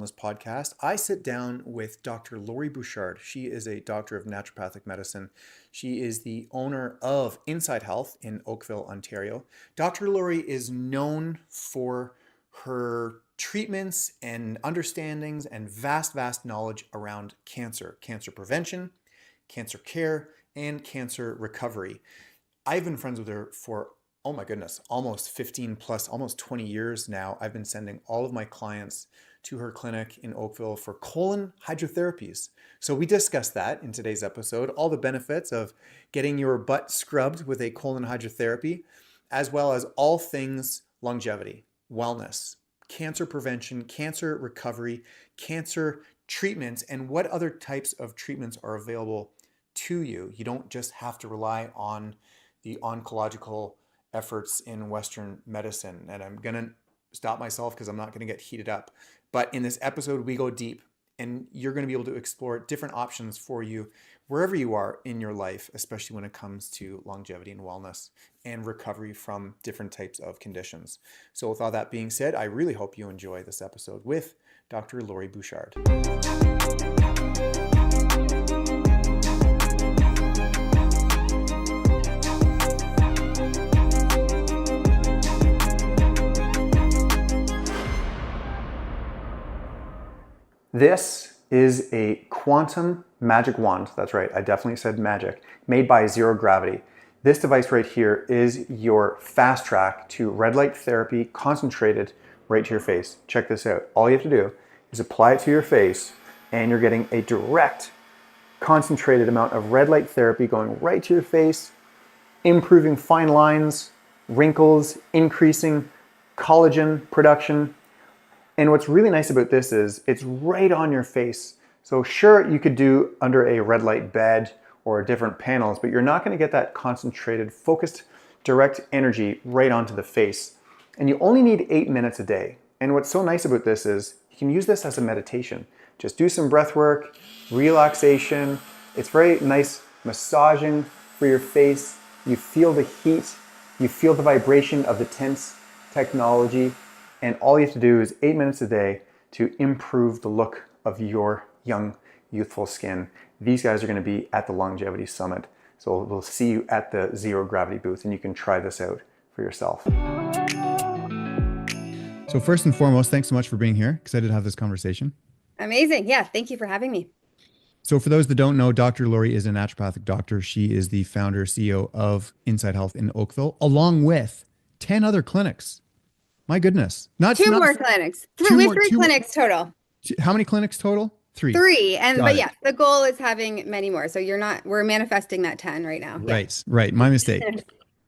Wellness Podcast. I sit down with Dr. Lori Bouchard. She is a doctor of naturopathic medicine. She is the owner of Inside Health in Oakville, Ontario. Dr. Lori is known for her treatments and understandings and vast knowledge around cancer prevention, cancer care, and cancer recovery. I've been friends with her for, oh my goodness, almost 15 plus, almost 20 years now. I've been sending all of my clients to her clinic in Oakville for colon hydrotherapies. So we discussed that in today's episode, all the benefits of getting your butt scrubbed with a colon hydrotherapy, as well as all things longevity, wellness, cancer prevention, cancer recovery, cancer treatments, and what other types of treatments are available to you. You don't just have to rely on the oncological efforts in Western medicine. And I'm going to stop myself because I'm not going to get heated up. But in this episode, we go deep and you're going to be able to explore different options for you wherever you are in your life, especially when it comes to longevity and wellness and recovery from different types of conditions. So with all that being said, I really hope you enjoy this episode with Dr. Lori Bouchard. This is a quantum magic wand. That's right, I definitely said magic, made by Zero Gravity. This device right here is your fast track to red light therapy concentrated right to your face. Check this out. All you have to do is apply it to your face and you're getting a direct concentrated amount of red light therapy going right to your face, improving fine lines, wrinkles, increasing collagen production. And what's really nice about this is it's right on your face. So sure, you could do under a red light bed or different panels, but you're not going to get that concentrated, focused, direct energy right onto the face. And you only need 8 minutes a day. And what's so nice about this is you can use this as a meditation. Just do some breath work, relaxation. It's very nice massaging for your face. You feel the heat, you feel the vibration of the tense technology. And all you have to do is 8 minutes a day to improve the look of your young, youthful skin. These guys are going to be at the Longevity Summit. So we'll see you at the Zero Gravity booth and you can try this out for yourself. So first and foremost, thanks so much for being here. Excited to have this conversation. Amazing. Yeah. Thank you for having me. So for those that don't know, Dr. Lori is a naturopathic doctor. She is the founder, CEO of Inside Health in Oakville, along with 10 other clinics. My goodness. Two more clinics. We have three clinics total. How many clinics total? Three. But yeah, the goal is having many more. So we're manifesting that 10 right now. Right. My mistake.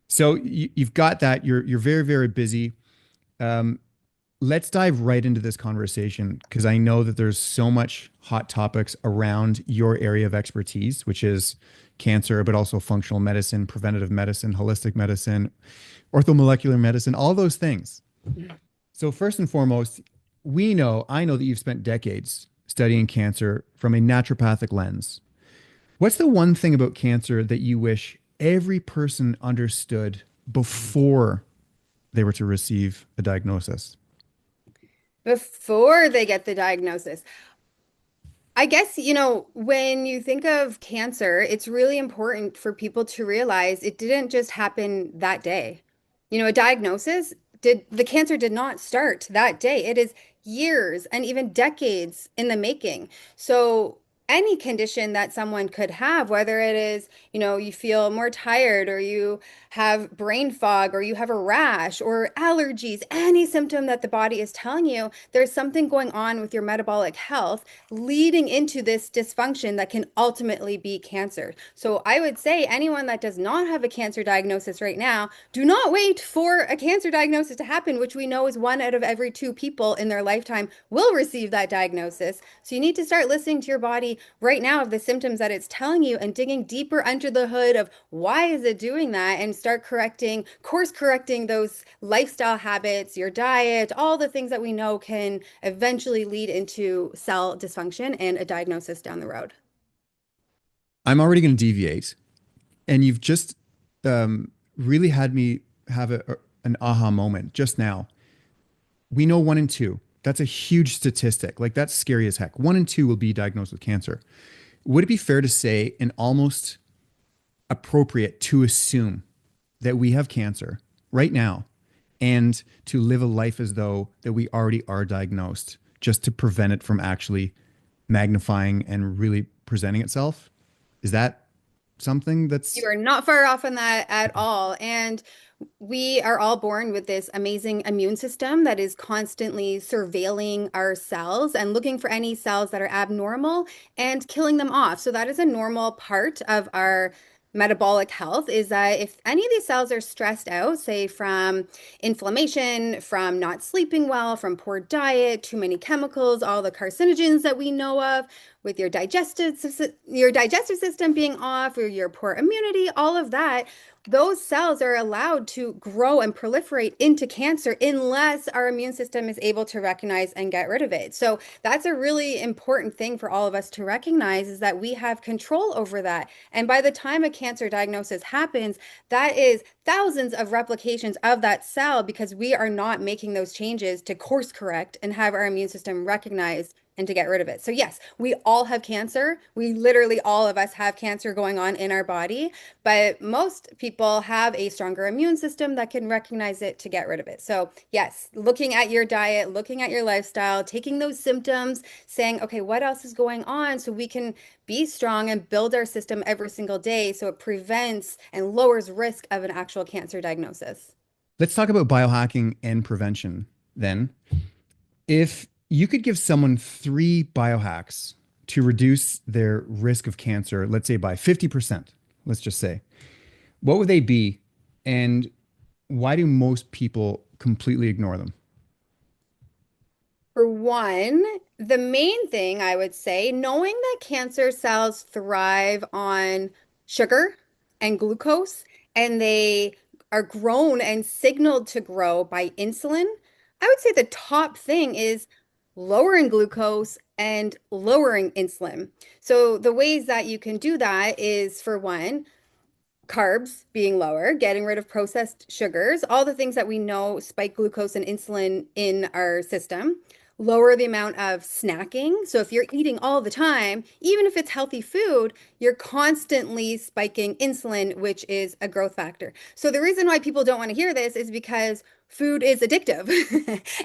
So you've got that. You're very, very busy. Let's dive right into this conversation because I know that there's so much hot topics around your area of expertise, which is cancer, but also functional medicine, preventative medicine, holistic medicine, orthomolecular medicine, all those things. So first and foremost, I know that you've spent decades studying cancer from a naturopathic lens. What's the one thing about cancer that you wish every person understood before they were to receive a diagnosis? Before they get the diagnosis, I guess, when you think of cancer, it's really important for people to realize it didn't just happen that day. A diagnosis the cancer did not start that day. It is years and even decades in the making. So any condition that someone could have, whether it is, you feel more tired or you have brain fog or you have a rash or allergies, any symptom that the body is telling you, there's something going on with your metabolic health leading into this dysfunction that can ultimately be cancer. So I would say anyone that does not have a cancer diagnosis right now, do not wait for a cancer diagnosis to happen, which we know is 1 out of every 2 people in their lifetime will receive that diagnosis. So you need to start listening to your body right now of the symptoms that it's telling you and digging deeper under the hood of why is it doing that and start course correcting those lifestyle habits, your diet, all the things that we know can eventually lead into cell dysfunction and a diagnosis down the road. I'm already going to deviate, and you've just really had me have an aha moment just now. We know 1 in 2 That's a huge statistic. Like that's scary as heck. 1 in 2 will be diagnosed with cancer. Would it be fair to say and almost appropriate to assume that we have cancer right now and to live a life as though that we already are diagnosed just to prevent it from actually magnifying and really presenting itself? Is that something You that's are not far off on that at all. And we are all born with this amazing immune system that is constantly surveilling our cells and looking for any cells that are abnormal and killing them off. So that is a normal part of our metabolic health is that if any of these cells are stressed out, say from inflammation, from not sleeping well, from poor diet, too many chemicals, all the carcinogens that we know of, with your digestive system being off or your poor immunity, all of that, those cells are allowed to grow and proliferate into cancer unless our immune system is able to recognize and get rid of it. So that's a really important thing for all of us to recognize is that we have control over that. And by the time a cancer diagnosis happens, that is thousands of replications of that cell because we are not making those changes to course correct and have our immune system recognize and to get rid of it. So yes, we all have cancer. We literally all of us have cancer going on in our body, but most people have a stronger immune system that can recognize it to get rid of it. So yes, looking at your diet, looking at your lifestyle, taking those symptoms, saying, okay, what else is going on so we can be strong and build our system every single day so it prevents and lowers risk of an actual cancer diagnosis. let's talk about biohacking and prevention then. If you could give someone 3 biohacks to reduce their risk of cancer, let's say by 50%, let's just say, what would they be? And why do most people completely ignore them? For one, the main thing I would say, knowing that cancer cells thrive on sugar and glucose, and they are grown and signaled to grow by insulin, I would say the top thing is lowering glucose and lowering insulin. So the ways that you can do that is for one, carbs being lower, getting rid of processed sugars, all the things that we know spike glucose and insulin in our system. Lower the amount of snacking. So if you're eating all the time, even if it's healthy food, you're constantly spiking insulin, which is a growth factor. So the reason why people don't want to hear this is because food is addictive.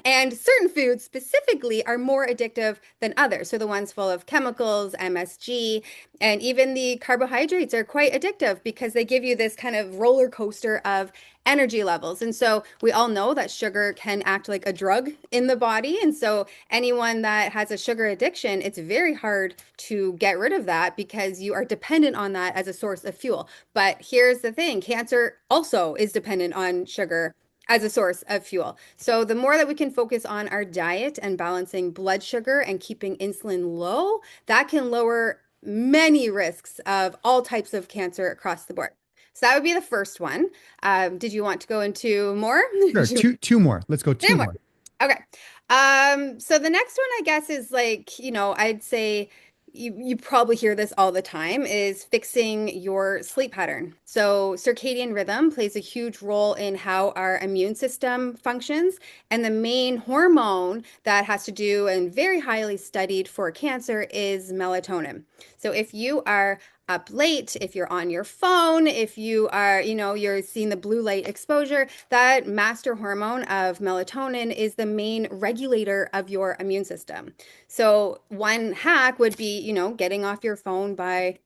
And certain foods specifically are more addictive than others. So the ones full of chemicals, MSG, and even the carbohydrates are quite addictive because they give you this kind of roller coaster of energy levels. And so we all know that sugar can act like a drug in the body. And so anyone that has a sugar addiction, it's very hard to get rid of that because you are dependent on that as a source of fuel. But here's the thing, cancer also is dependent on sugar as a source of fuel. So the more that we can focus on our diet and balancing blood sugar and keeping insulin low, that can lower many risks of all types of cancer across the board. So that would be the first one. Did you want to go into more? Sure, two more. Let's go Two two more. more. Okay. So the next one, I guess, is like, I'd say you probably hear this all the time is fixing your sleep pattern. So circadian rhythm plays a huge role in how our immune system functions. And the main hormone that has to do and very highly studied for cancer is melatonin. So if you are up late, if you're on your phone, if you are, you're seeing the blue light exposure, that master hormone of melatonin is the main regulator of your immune system. So one hack would be, getting off your phone by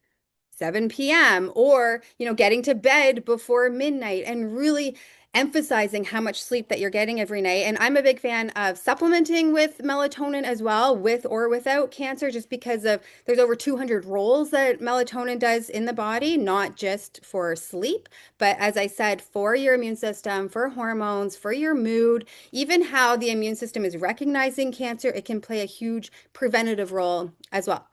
7 p.m. or, getting to bed before midnight and really emphasizing how much sleep that you're getting every night. And I'm a big fan of supplementing with melatonin as well, with or without cancer, just because of there's over 200 roles that melatonin does in the body, not just for sleep, but as I said, for your immune system, for hormones, for your mood, even how the immune system is recognizing cancer, it can play a huge preventative role as well.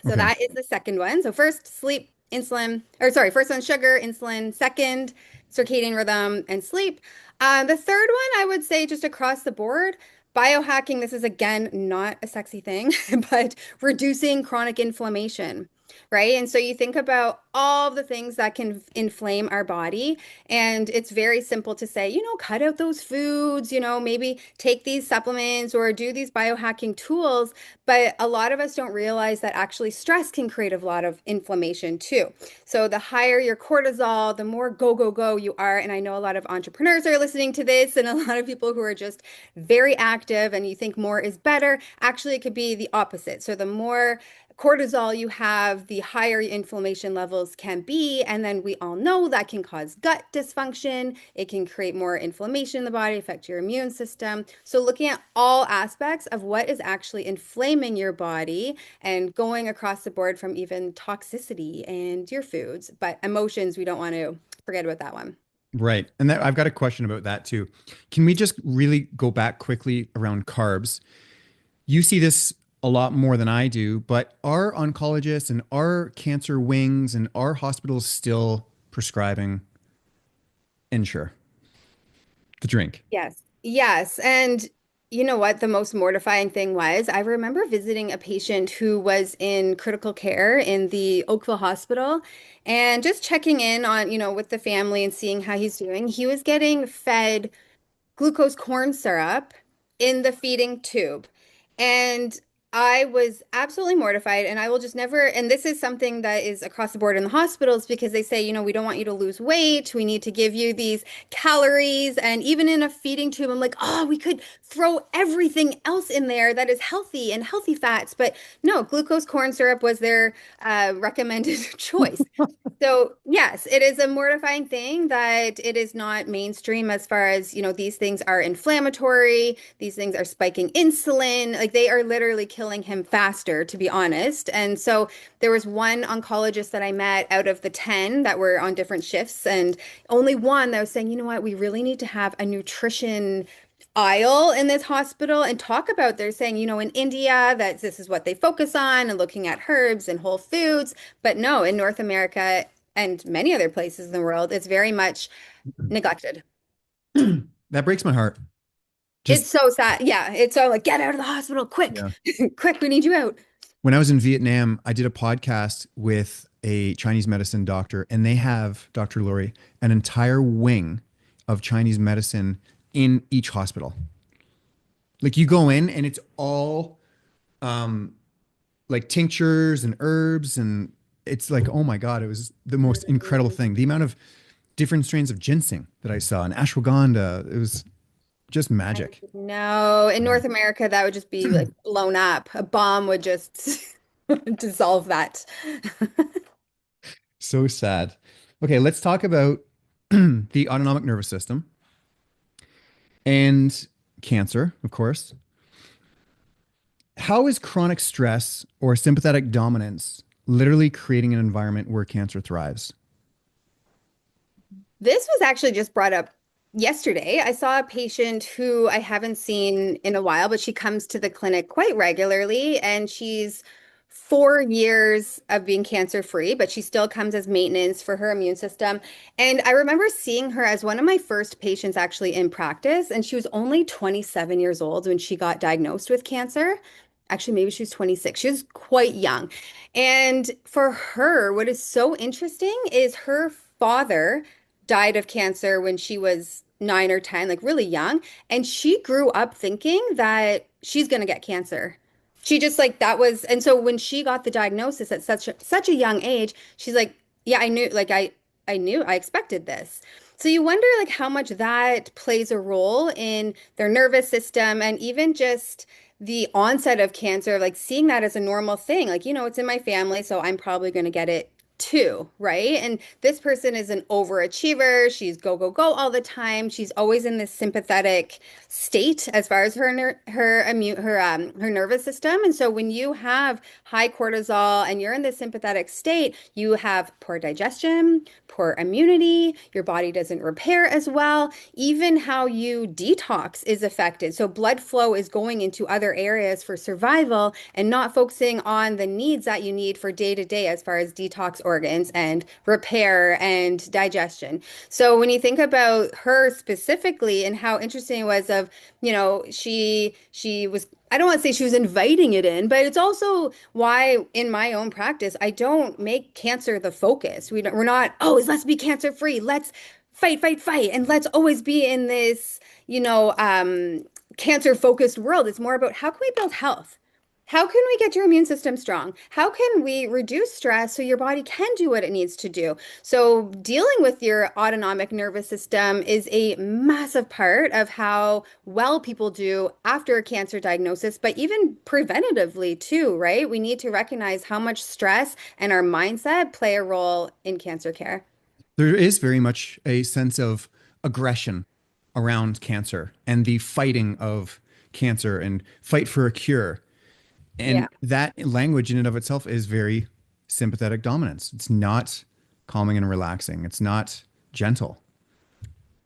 So Okay. that is the second one. So first, sleep, insulin, or sorry, first one, sugar, insulin. Second, circadian rhythm and sleep. The third one, I would say just across the board, biohacking. This is again not a sexy thing, but reducing chronic inflammation, right? And so you think about all the things that can inflame our body. And it's very simple to say, cut out those foods, maybe take these supplements or do these biohacking tools. But a lot of us don't realize that actually stress can create a lot of inflammation too. So the higher your cortisol, the more go, go, go you are. And I know a lot of entrepreneurs are listening to this and a lot of people who are just very active and you think more is better. Actually, it could be the opposite. So the more cortisol you have, the higher your inflammation levels can be. And then we all know that can cause gut dysfunction. It can create more inflammation in the body, affect your immune system. So looking at all aspects of what is actually inflaming your body and going across the board from even toxicity and your foods, but emotions, we don't want to forget about that one. Right. And that, I've got a question about that too. Can we just really go back quickly around carbs? You see this a lot more than I do, but are oncologists and are cancer wings and are hospitals still prescribing Ensure, the drink? Yes. Yes. And you know what? The most mortifying thing was I remember visiting a patient who was in critical care in the Oakville hospital and just checking in on, with the family and seeing how he's doing. He was getting fed glucose corn syrup in the feeding tube. And I was absolutely mortified. And I will just never, and this is something that is across the board in the hospitals because they say, we don't want you to lose weight. We need to give you these calories. And even in a feeding tube, I'm like, oh, we could throw everything else in there that is healthy and healthy fats. But no, glucose corn syrup was their recommended choice. So, yes, it is a mortifying thing that it is not mainstream as far as, these things are inflammatory, these things are spiking insulin, like they are literally killing him faster, to be honest. And so there was one oncologist that I met out of the 10 that were on different shifts, and only one that was saying, you know what, we really need to have a nutrition aisle in this hospital and talk about they're saying, in India that this is what they focus on and looking at herbs and whole foods. But no, in North America and many other places in the world, it's very much neglected. That breaks my heart. It's Just, so sad. Yeah, it's so like, get out of the hospital quick, yeah. quick, we need you out. When I was in Vietnam, I did a podcast with a Chinese medicine doctor, and they have, Dr. Lori, an entire wing of Chinese medicine in each hospital. Like you go in and it's all um like tinctures and herbs, and it's like, oh my God, it was the most incredible thing. The amount of different strains of ginseng that I saw and ashwagandha, it was just I magic. know in Yeah. North America, that would just be like blown up. A bomb would just dissolve that. So sad. Okay, let's talk about the autonomic nervous system and cancer, of course. How is chronic stress or sympathetic dominance literally creating an environment where cancer thrives? This was actually just brought up yesterday. I saw a patient who I haven't seen in a while, but she comes to the clinic quite regularly and she's 4 years of being cancer free, but she still comes as maintenance for her immune system. And I remember seeing her as one of my first patients actually in practice, and she was only 27 years old when she got diagnosed with cancer. Actually, maybe she was 26. She was quite young. And for her, what is so interesting is her father died of cancer when she was 9 or 10, like really young. And she grew up thinking that she's going to get cancer. She just like that was, and so when she got the diagnosis at such a young age, she's like, yeah, I knew, like I knew, I expected this. So you wonder like how much that plays a role in their nervous system and even just the onset of cancer, like seeing that as a normal thing. Like, it's in my family, so I'm probably going to get it too, right? And this person is an overachiever. She's go, go, go all the time. She's always in this sympathetic state as far as her nervous system. And so when you have high cortisol and you're in this sympathetic state, you have poor digestion, poor immunity, your body doesn't repair as well. Even how you detox is affected. So blood flow is going into other areas for survival and not focusing on the needs that you need for day to day as far as detox organs and repair and digestion. So when you think about her specifically and how interesting it was of, she was I don't want to say she was inviting it in, but it's also why in my own practice, I don't make cancer the focus. We're not, oh, let's be cancer free. Let's fight, fight, fight. And let's always be in this, you know, cancer focused world. It's more about how can we build health? How can we get your immune system strong? How can we reduce stress so your body can do what it needs to do? So, dealing with your autonomic nervous system is a massive part of how well people do after a cancer diagnosis, but even preventatively too, right? We need to recognize how much stress and our mindset play a role in cancer care. There is very much a sense of aggression around cancer and the fighting of cancer and fight for a cure. Yeah. And that language in and of itself is very sympathetic dominance. It's not calming and relaxing. It's not gentle.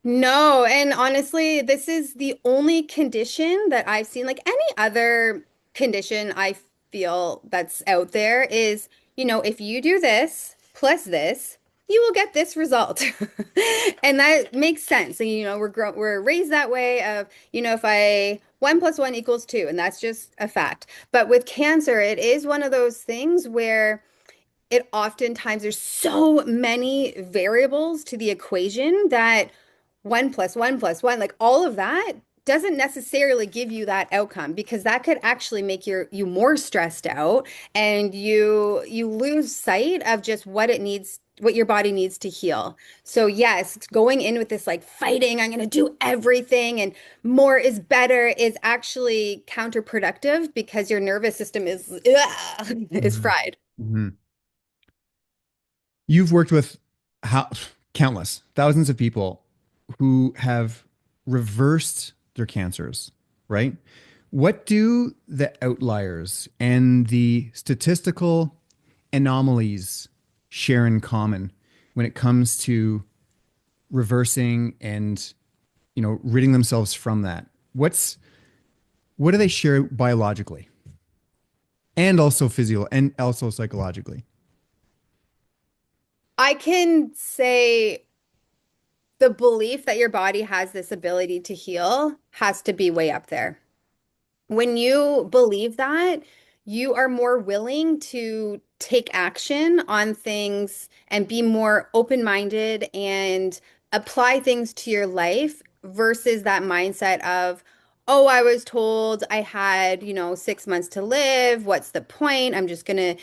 No, and honestly, this is the only condition that I've seen, like any other condition I feel that's out there is, if you do this plus this, you will get this result. And that makes sense. And we're raised that way of, if I 1 + 1 = 2, and that's just a fact. But with cancer, it is one of those things where it oftentimes there's so many variables to the equation that 1 + 1 + 1, like all of that doesn't necessarily give you that outcome because that could actually make you more stressed out and you lose sight of just what your body needs to heal. So yes, going in with this like fighting, I'm going to do everything and more is better is actually counterproductive because your nervous system is Mhm. fried. Mhm. You've worked with how, countless thousands of people who have reversed their cancers, right? What do the outliers and the statistical anomalies share in common when it comes to reversing and, ridding themselves from that? What do they share biologically and also physio and also psychologically? I can say the belief that your body has this ability to heal has to be way up there. When you believe that, you are more willing to take action on things and be more open-minded and apply things to your life versus that mindset of, oh, I was told I had, 6 months to live. What's the point? I'm just gonna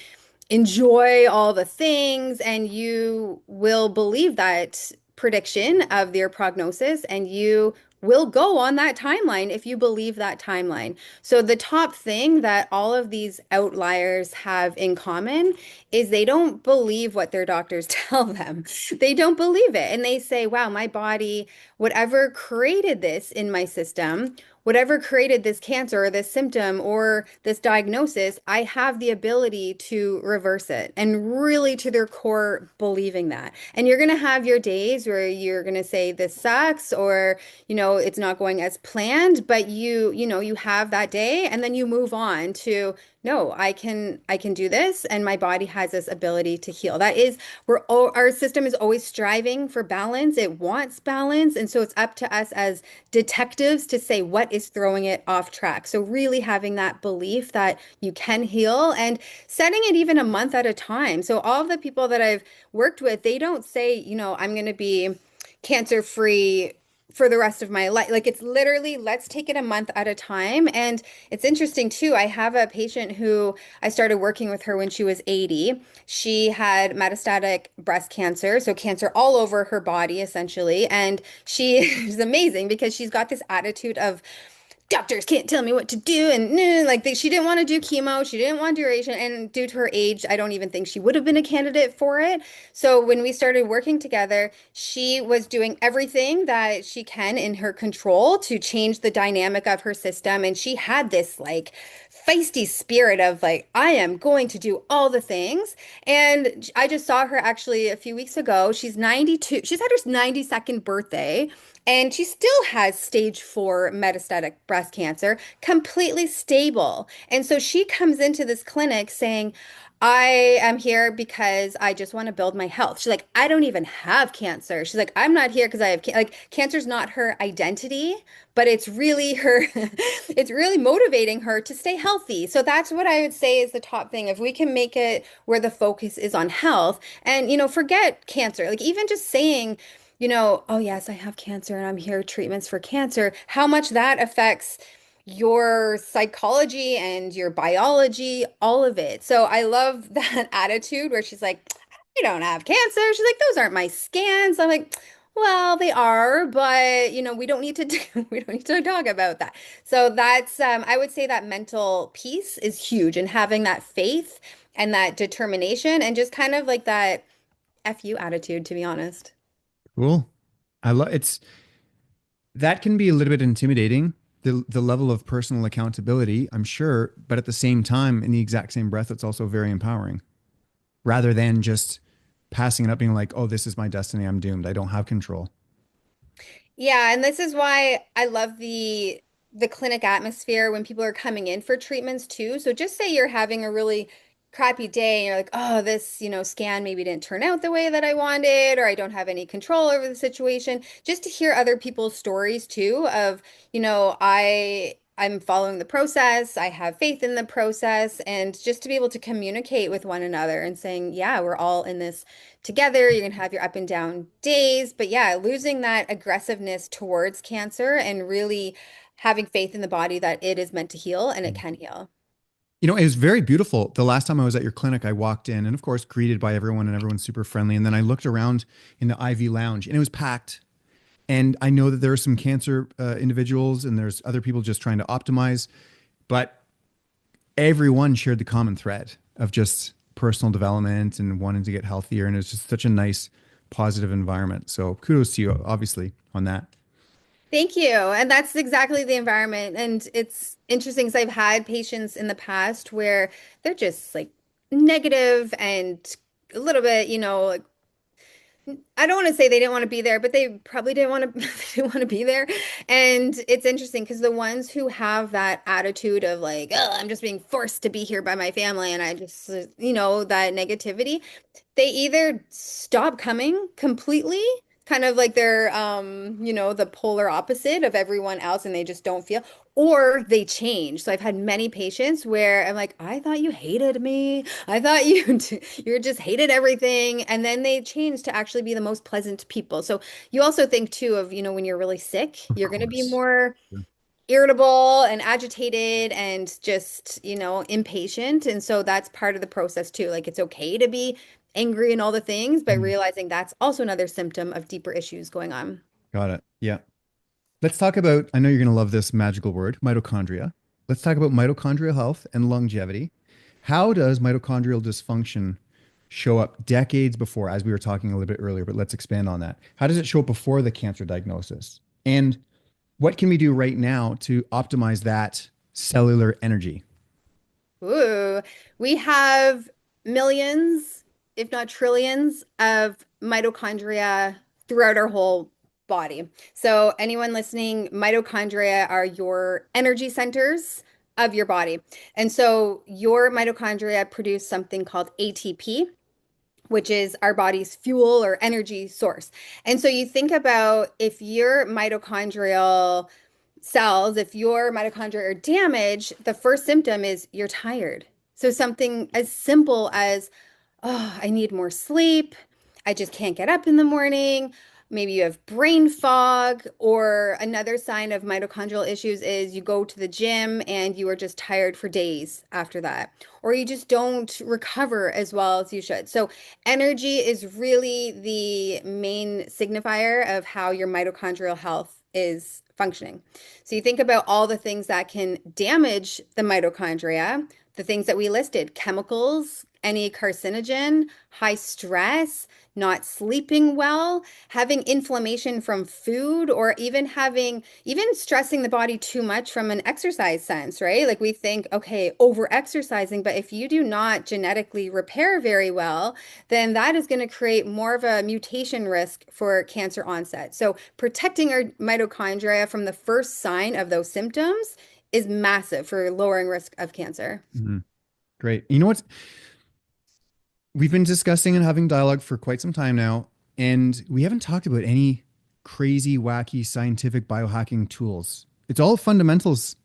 enjoy all the things, and you will believe that prediction of your prognosis, and you will go on that timeline if you believe that timeline. So, the top thing that all of these outliers have in common is they don't believe what their doctors tell them. They don't believe it. And they say, wow, my body, whatever created this in my system, whatever created this cancer or this symptom or this diagnosis, I have the ability to reverse it and really to their core believing that. And you're going to have your days where you're going to say this sucks or, it's not going as planned, but you have that day and then you move on to no, I can do this and my body has this ability to heal. That is our system is always striving for balance. It wants balance. And so it's up to us as detectives to say what is throwing it off track. So really having that belief that you can heal and setting it even a month at a time. So all of the people that I've worked with, they don't say, I'm going to be cancer free for the rest of my life. Like it's literally, let's take it a month at a time. And it's interesting too. I have a patient who I started working with her when she was 80. She had metastatic breast cancer, so cancer all over her body essentially. And she is amazing because she's got this attitude of doctors can't tell me what to do and she didn't want to do chemo, she didn't want duration, and due to her age I don't even think she would have been a candidate for it. So when we started working together, she was doing everything that she can in her control to change the dynamic of her system, and she had this like feisty spirit of like I am going to do all the things. And I just saw her actually a few weeks ago. She's 92, she's had her 92nd birthday, And she still has stage 4 metastatic breast cancer, completely stable. And so she comes into this clinic saying, I am here because I just want to build my health. She's like, I don't even have cancer. She's like, I'm not here because I have like cancer's not her identity, but it's really her, it's really motivating her to stay healthy. So that's what I would say is the top thing. If we can make it where the focus is on health and, forget cancer, like even just saying, oh yes, I have cancer and I'm here treatments for cancer, how much that affects your psychology and your biology, all of it. So I love that attitude where she's like, I don't have cancer. She's like, those aren't my scans. I'm like, well, they are, but we don't need to we don't need to talk about that. So that's I would say that mental piece is huge and having that faith and that determination and just kind of like that FU attitude, to be honest. Cool. I love it's that can be a little bit intimidating, the level of personal accountability, I'm sure, but at the same time, in the exact same breath, it's also very empowering. Rather than just passing it up, being like, "Oh, this is my destiny. I'm doomed. I don't have control." Yeah, and this is why I love the clinic atmosphere when people are coming in for treatments too. So just say you're having a really crappy day and you're like, "Oh, this, scan maybe didn't turn out the way that I wanted or I don't have any control over the situation." Just to hear other people's stories too of, I'm following the process, I have faith in the process, and just to be able to communicate with one another and saying, "Yeah, we're all in this together. You're gonna have your up and down days." But yeah, losing that aggressiveness towards cancer and really having faith in the body that it is meant to heal and it can heal. It was very beautiful. The last time I was at your clinic, I walked in and, of course, greeted by everyone and everyone's super friendly. And then I looked around in the IV lounge and it was packed. And I know that there are some cancer individuals and there's other people just trying to optimize, but everyone shared the common thread of just personal development and wanting to get healthier. And it's just such a nice, positive environment. So kudos to you, obviously, on that. Thank you. And that's exactly the environment. And it's interesting because I've had patients in the past where they're just like negative and a little bit, like I don't want to say they didn't want to be there, but they probably didn't want to they didn't want to be there. And it's interesting because the ones who have that attitude of like, oh, I'm just being forced to be here by my family and I just, that negativity, they either stop coming completely, kind of like they're the polar opposite of everyone else and they just don't feel, or they change. So I've had many patients where I'm like, I thought you hated me. I thought you just hated everything. And then they change to actually be the most pleasant people. So you also think too of, when you're really sick, Of you're going to be course. more irritable and agitated and just, impatient. And so that's part of the process too. Like it's okay to be angry and all the things, but Mm, realizing that's also another symptom of deeper issues going on. got it. Yeah. Let's talk about, I know you're going to love this magical word, mitochondria. Let's talk about mitochondrial health and longevity. How does mitochondrial dysfunction show up decades before, as we were talking a little bit earlier, but let's expand on that. How does it show up before the cancer diagnosis? And what can we do right now to optimize that cellular energy? Ooh, we have millions, if not trillions, of mitochondria throughout our whole body. So, anyone listening, mitochondria are your energy centers of your body. And so, your mitochondria produce something called ATP, which is our body's fuel or energy source. And so, you think about if your mitochondrial cells, if your mitochondria are damaged, the first symptom is you're tired. So something as simple as, oh, I need more sleep. I just can't get up in the morning. Maybe you have brain fog, or another sign of mitochondrial issues is you go to the gym and you are just tired for days after that, or you just don't recover as well as you should. So, energy is really the main signifier of how your mitochondrial health is functioning. So, you think about all the things that can damage the mitochondria, the things that we listed, chemicals, any carcinogen, high stress, not sleeping well, having inflammation from food, or even stressing the body too much from an exercise sense, right? Like we think, okay, over exercising, but if you do not genetically repair very well, then that is going to create more of a mutation risk for cancer onset. So protecting our mitochondria from the first sign of those symptoms is massive for lowering risk of cancer. Mhm. Great. You know what? We've been discussing and having dialogue for quite some time now, and we haven't talked about any crazy, wacky scientific biohacking tools. It's all fundamentals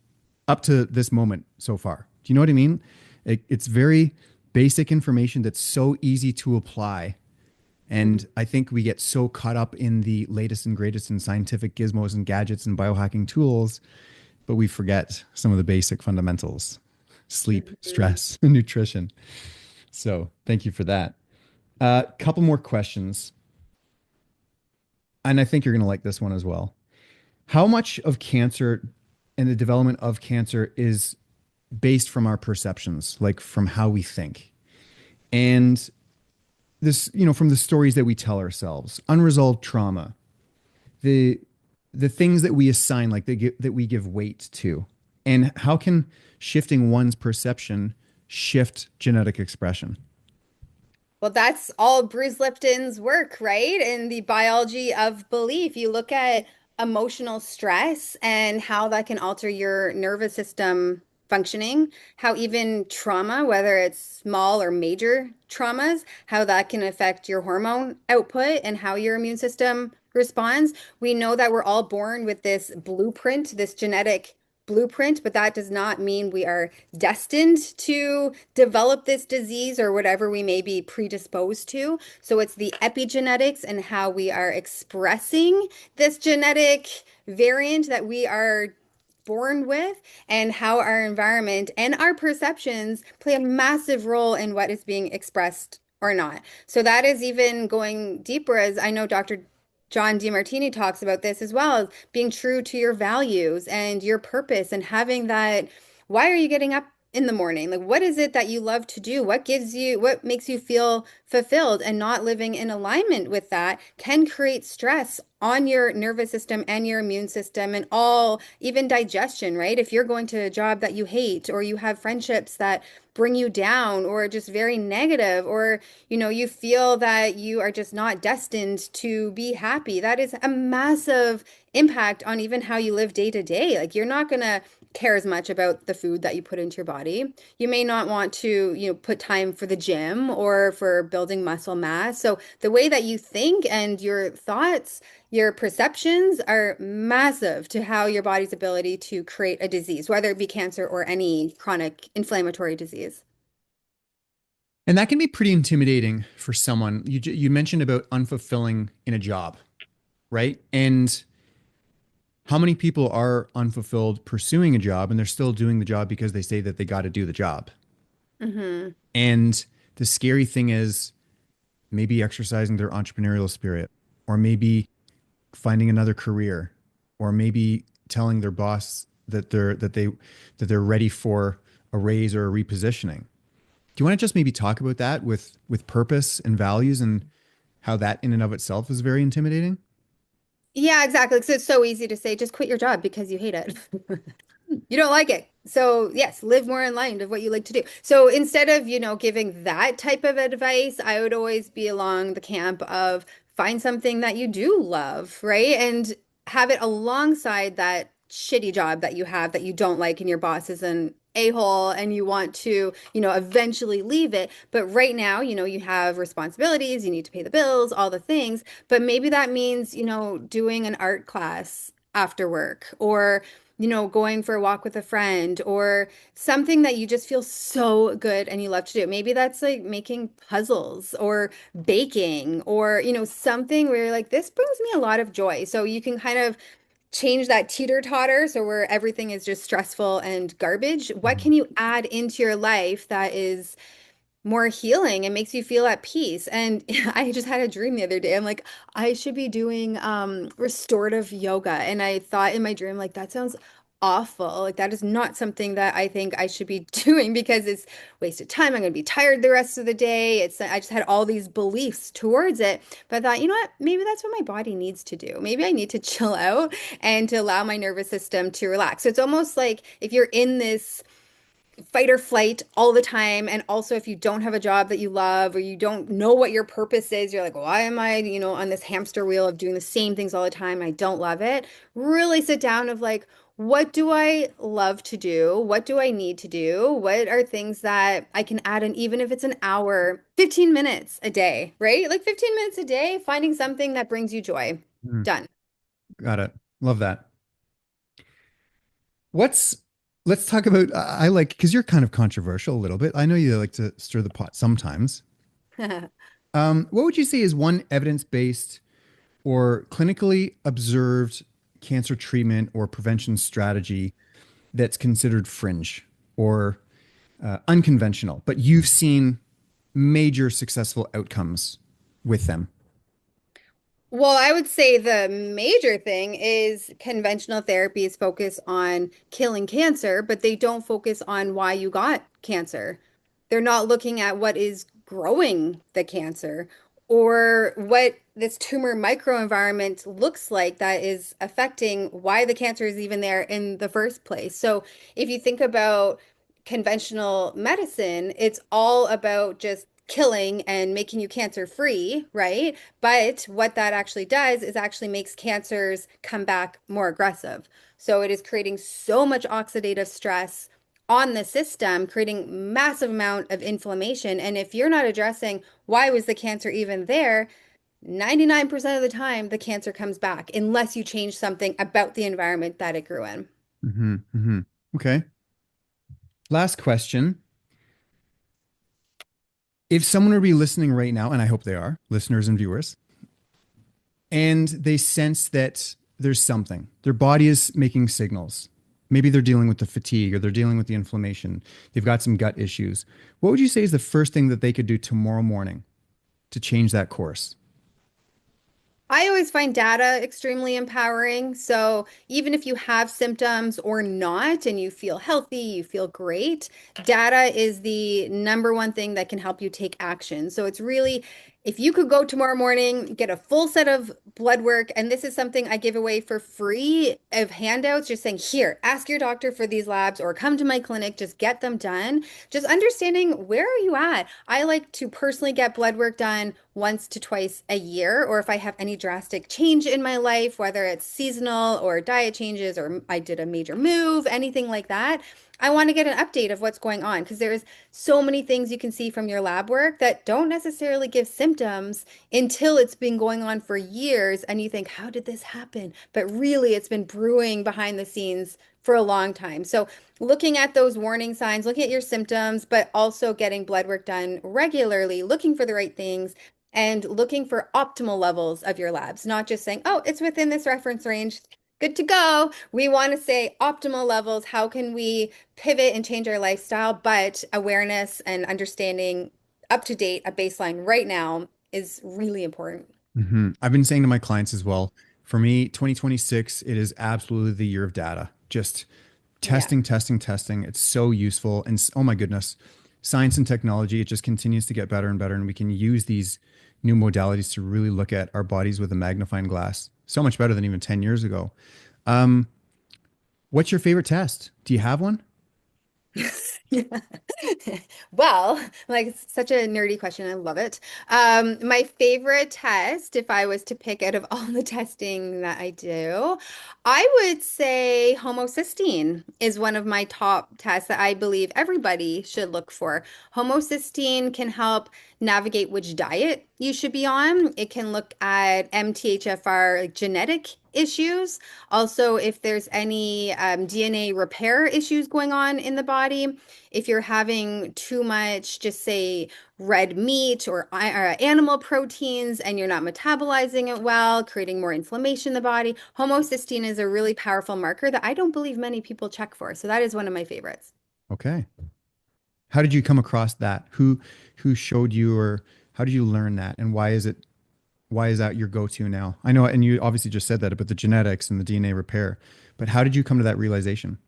up to this moment so far. Do you know what I mean? It's very basic information that's so easy to apply. And I think we get so caught up in the latest and greatest in scientific gizmos and gadgets and biohacking tools, but we forget some of the basic fundamentals: sleep, Mhm. stress, and nutrition. So thank you for that. A couple more questions. And I think you're going to like this one as well. How much of cancer and the development of cancer is based from our perceptions, like from how we think? And this, from the stories that we tell ourselves, unresolved trauma, the the things that we assign, like that we give weight to, and how can shifting one's perception shift genetic expression? Well, that's all Bruce Lipton's work, right? In the biology of belief. You look at emotional stress and how that can alter your nervous system functioning, how even trauma, whether it's small or major traumas, how that can affect your hormone output and how your immune system responds. We know that we're all born with this blueprint, this genetic blueprint, but that does not mean we are destined to develop this disease or whatever we may be predisposed to. So it's the epigenetics and how we are expressing this genetic variant that we are born with, and how our environment and our perceptions play a massive role in what is being expressed or not. So that is even going deeper, as I know Dr. John DeMartini talks about this as well, as being true to your values and your purpose and having that. Why are you getting up in the morning? Like, what is it that you love to do? What makes you feel fulfilled? And not living in alignment with that can create stress on your nervous system and your immune system and all, even digestion, right? If you're going to a job that you hate, or you have friendships that bring you down, or just very negative, or you feel that you are just not destined to be happy, that is a massive impact on even how you live day to day. Like, you're not going to care as much about the food that you put into your body. You may not want to, put time for the gym or for building muscle mass. So the way that you think and your thoughts, your perceptions are massive to how your body's ability to create a disease, whether it be cancer or any chronic inflammatory disease. And that can be pretty intimidating for someone. You mentioned about unfulfilling in a job, right? And how many people are unfulfilled pursuing a job and they're still doing the job because they say that they got to do the job? Hmm. And the scary thing is maybe exercising their entrepreneurial spirit, or maybe finding another career, or maybe telling their boss that they're ready for a raise or a repositioning. Do you want to just maybe talk about that with purpose and values, and how that in and of itself is very intimidating? Yeah, exactly. So it's so easy to say, just quit your job because you hate it. You don't like it. So, yes, live more in line of what you like to do. So, instead of, giving that type of advice, I would always be along the camp of find something that you do love, right? And have it alongside that shitty job that you have that you don't like and your boss is an a-hole and you want to, eventually leave it. But right now, you have responsibilities, you need to pay the bills, all the things. But maybe that means, doing an art class after work, or going for a walk with a friend, or something that you just feel so good and you love to do. Maybe that's like making puzzles or baking, or, something where you're like, this brings me a lot of joy. So you can kind of change that teeter-totter, so where everything is just stressful and garbage. What Mhm. can you add into your life that is more healing and makes you feel at peace? And I just had a dream the other day. I'm like, I should be doing restorative yoga. And I thought in my dream, like, that sounds awful. Like that is not something that I think I should be doing because it's wasted time. I'm going to be tired the rest of the day. It's I just had all these beliefs towards it. But I thought, you know what? Maybe that's what my body needs to do. Maybe I need to chill out and to allow my nervous system to relax. So it's almost like if you're in this fight or flight all the time. And also, if you don't have a job that you love or you don't know what your purpose is, you're like, why am I, on this hamster wheel of doing the same things all the time? I don't love it. Really sit down of like, what do I love to do? What do I need to do? What are things that I can add in, even if it's an hour, 15 minutes a day, right? Like 15 minutes a day, finding something that brings you joy. Mm, Done. got it. Love that. What's let's talk about I like because you're kind of controversial a little bit. I know you like to stir the pot sometimes. What would you say is one evidence-based or clinically observed cancer treatment or prevention strategy that's considered fringe or unconventional, but you've seen major successful outcomes with them? Well, I would say the major thing is conventional therapies focus on killing cancer, but they don't focus on why you got cancer. They're not looking at what is growing the cancer or what this tumor microenvironment looks like that is affecting why the cancer is even there in the first place. So, if you think about conventional medicine, it's all about just killing and making you cancer free, right? But what that actually does is actually makes cancers come back more aggressive. So it is creating so much oxidative stress on the system, creating massive amount of inflammation. And if you're not addressing why was the cancer even there, 99% of the time the cancer comes back unless you change something about the environment that it grew in. Hmm. Hmm. Okay. Last question. If someone were to be listening right now, and I hope they are, listeners and viewers, and they sense that there's something, their body is making signals. Maybe they're dealing with the fatigue or they're dealing with the inflammation. They've got some gut issues. What would you say is the first thing that they could do tomorrow morning to change that course? I always find data extremely empowering. So even if you have symptoms or not, and you feel healthy, you feel great, data is the number one thing that can help you take action. So it's really, if you could go tomorrow morning, get a full set of blood work, and this is something I give away for free of handouts, just saying, here, ask your doctor for these labs or come to my clinic, just get them done. Just understanding where are you at? I like to personally get blood work done once to twice a year, or if I have any drastic change in my life, whether it's seasonal or diet changes, or I did a major move, anything like that. I want to get an update of what's going on because there's so many things you can see from your lab work that don't necessarily give symptoms until it's been going on for years and you think, how did this happen? But really, it's been brewing behind the scenes for a long time. So, looking at those warning signs, looking at your symptoms, but also getting blood work done regularly, looking for the right things and looking for optimal levels of your labs, not just saying, oh, it's within this reference range. Good to go. We want to say optimal levels. How can we pivot and change our lifestyle? But awareness and understanding up to date, a baseline right now is really important. I've been saying to my clients as well, for me, 2026, it is absolutely the year of data. Just Yeah. testing, testing, testing. It's so useful. And oh my goodness, science and technology, it just continues to get better and better. And we can use these new modalities to really look at our bodies with a magnifying glass. So much better than even 10 years ago. Um, what's your favorite test? Do you have one? Yeah. Well, like it's such a nerdy question. I love it. My favorite test, if I was to pick out of all the testing that I do, I would say homocysteine is one of my top tests that I believe everybody should look for. Homocysteine can help navigate which diet you should be on. It can look at MTHFR, like genetic issues. Also, if there's any DNA repair issues going on in the body, if you're having too much, just say red meat or animal proteins and you're not metabolizing it well, creating more inflammation in the body, homocysteine is a really powerful marker that I don't believe many people check for. So that is one of my favorites. Okay. How did you come across that? Who showed you or how did you learn that? And why is that your go-to now? I know, and you obviously just said that about the genetics and the DNA repair, But how did you come to that realization?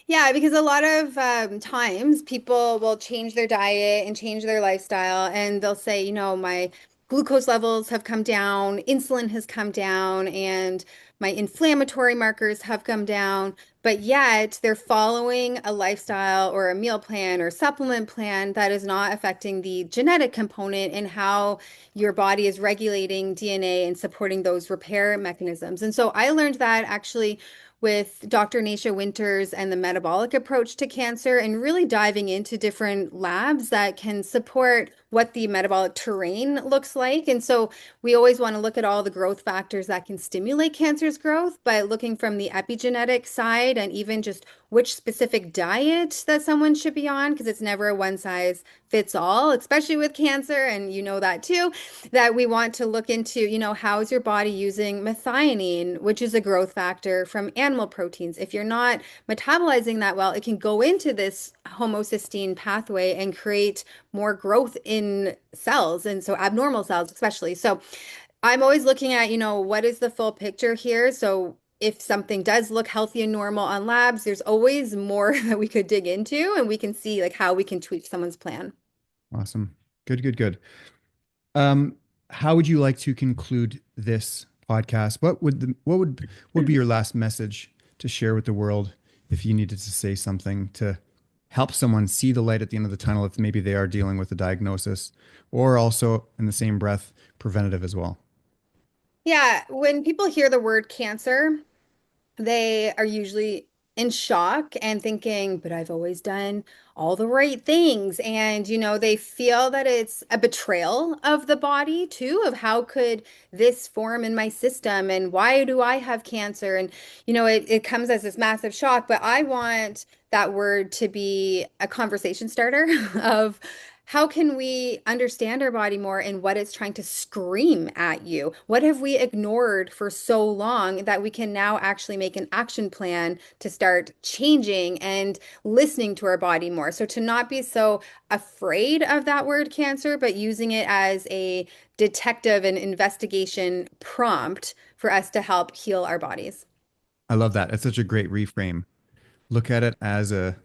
Yeah, because a lot of times people will change their diet and change their lifestyle, and they'll say, my glucose levels have come down, insulin has come down, and my inflammatory markers have come down. But yet they're following a lifestyle or a meal plan or supplement plan that is not affecting the genetic component and how your body is regulating DNA and supporting those repair mechanisms. And so I learned that actually with Dr. Naisha Winters and the metabolic approach to cancer, and really diving into different labs that can support what the metabolic terrain looks like. And so we always want to look at all the growth factors that can stimulate cancer's growth, but looking from the epigenetic side and even just which specific diet that someone should be on, because it's never a one size fits all, especially with cancer. And you know that too, that we want to look into, how is your body using methionine, which is a growth factor from animal proteins. If you're not metabolizing that well, it can go into this homocysteine pathway and create more growth in cells, and so abnormal cells especially. So I'm always looking at, what is the full picture here? So if something does look healthy and normal on labs, there's always more that we could dig into, and we can see like how we can tweak someone's plan. Awesome. Good, good, good. Um, how would you like to conclude this podcast? What would be your last message to share with the world if you needed to say something to help someone see the light at the end of the tunnel if maybe they are dealing with a diagnosis, or also in the same breath preventative as well? Yeah, when people hear the word cancer, they are usually in shock and thinking, but I've always done all the right things. And, they feel that it's a betrayal of the body too, of how could this form in my system and why do I have cancer? And, it comes as this massive shock, but I want that word to be a conversation starter of how can we understand our body more and what it's trying to scream at you? What have we ignored for so long that we can now actually make an action plan to start changing and listening to our body more? So to not be so afraid of that word cancer, but using it as a detective and investigation prompt for us to help heal our bodies. I love that. It's such a great reframe. Look at it as a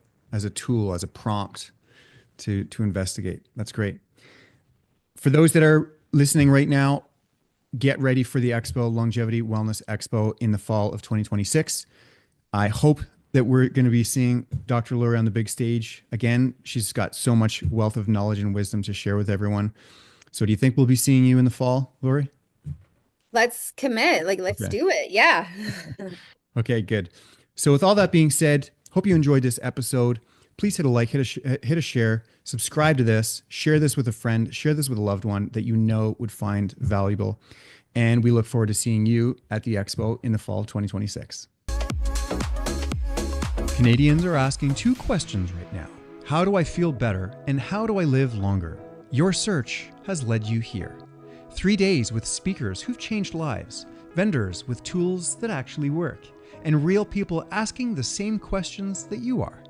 tool, as a prompt to investigate. That's great. For those that are listening right now, get ready for the Expo, Longevity Wellness Expo in the fall of 2026. I hope that we're going to be seeing Dr. Lori on the big stage again. She's got so much wealth of knowledge and wisdom to share with everyone. So do you think we'll be seeing you in the fall, Lori? Let's commit. Like, let's Okay. do it. Yeah. Okay, good. So with all that being said, hope you enjoyed this episode. Please hit a like, hit a share, subscribe to this, share this with a friend, share this with a loved one that you know would find valuable. And we look forward to seeing you at the Expo in the fall of 2026. Canadians are asking two questions right now. How do I feel better and how do I live longer? Your search has led you here. 3 days with speakers who've changed lives, vendors with tools that actually work, and real people asking the same questions that you are.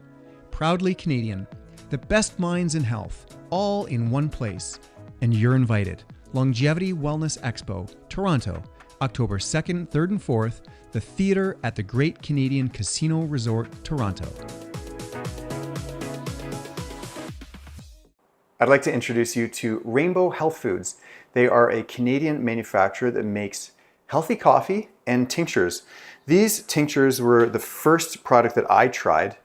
Proudly Canadian, the best minds in health, all in one place. And you're invited. Longevity Wellness Expo, Toronto, October 2nd, 3rd, and 4th, the theater at the Great Canadian Casino Resort, Toronto. I'd like to introduce you to Rainbow Health Foods. They are a Canadian manufacturer that makes healthy coffee and tinctures. These tinctures were the first product that I tried,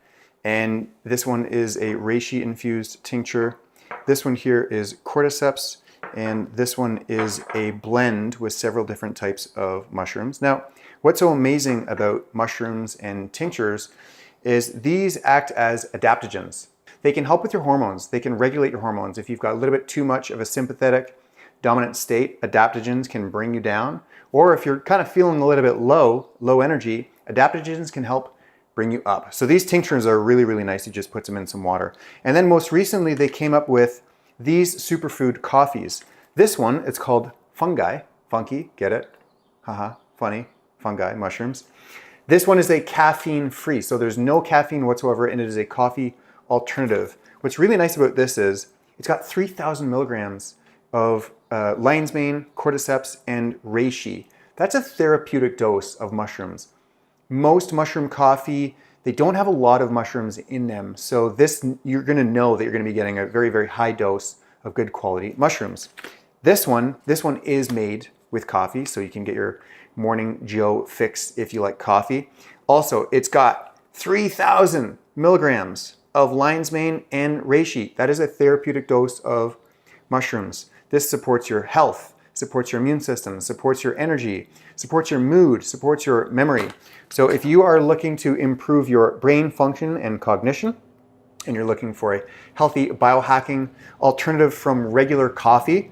and this one is a reishi infused tincture. This one here is cordyceps, and this one is a blend with several different types of mushrooms. Now, what's so amazing about mushrooms and tinctures is these act as adaptogens. They can help with your hormones. They can regulate your hormones. If you've got a little bit too much of a sympathetic dominant state, adaptogens can bring you down. Or if you're kind of feeling a little bit low energy, adaptogens can help bring you up. So these tinctures are really, really nice. You just put them in some water. And then most recently, they came up with these superfood coffees. This one, it's called fungi. Funky, get it? Haha, funny, fungi, mushrooms. This one is a caffeine-free, so there's no caffeine whatsoever, and it is a coffee alternative. What's really nice about this is it's got 3,000 milligrams of lion's mane, cordyceps, and reishi. That's a therapeutic dose of mushrooms. most mushroom coffee, they don't have a lot of mushrooms in them. So this, you're going to know that you're going to be getting a very, very high dose of good quality mushrooms. This one is made with coffee, so you can get your morning Joe fix if you like coffee. Also, it's got 3,000 milligrams of lion's mane and reishi. That is a therapeutic dose of mushrooms. This supports your health, supports your immune system, supports your energy, supports your mood, supports your memory. So if you are looking to improve your brain function and cognition, and you're looking for a healthy biohacking alternative from regular coffee,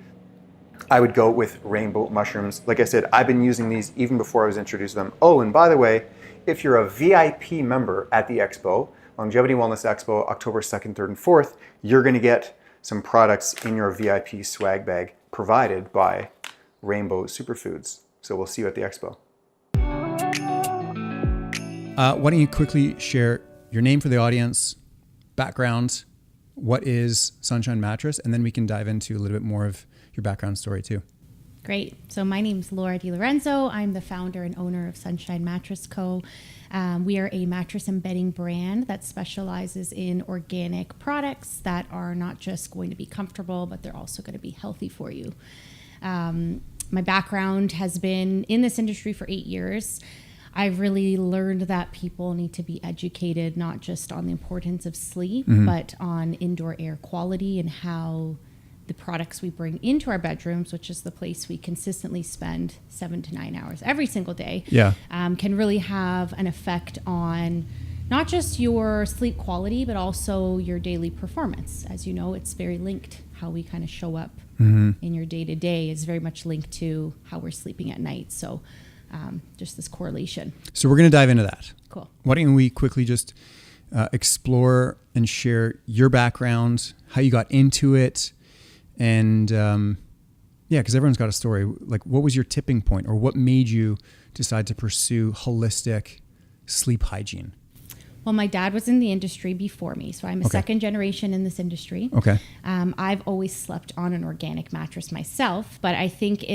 I would go with rainbow mushrooms. Like I said, I've been using these even before I was introduced to them. Oh, and by the way, if you're a VIP member at the Expo, Longevity Wellness Expo, October 2nd, 3rd, and 4th, you're gonna get some products in your VIP swag bag provided by Rainbow Superfoods. So we'll see you at the Expo. Why don't you quickly share your name for the audience, background, what is Sunshine Mattress, and then we can dive into a little bit more of your background story too. Great. So my name's Laura DiLorenzo. I'm the founder and owner of Sunshine Mattress Co. We are a mattress and bedding brand that specializes in organic products that are not just going to be comfortable, but they're also going to be healthy for you. My background has been in this industry for 8 years. I've really learned that people need to be educated, not just on the importance of sleep, but on indoor air quality and how the products we bring into our bedrooms, which is the place we consistently spend 7 to 9 hours every single day, can really have an effect on not just your sleep quality, but also your daily performance. As you know, it's very linked. How we kind of show up in your day-to-day is very much linked to how we're sleeping at night. So just this correlation. So we're going to dive into that. Cool. Why don't we quickly just explore and share your background, how you got into it, and because everyone's got a story. Like, what was your tipping point, or what made you decide to pursue holistic sleep hygiene? Well, my dad was in the industry before me, so I'm a second generation in this industry. Okay. I've always slept on an organic mattress myself, but I think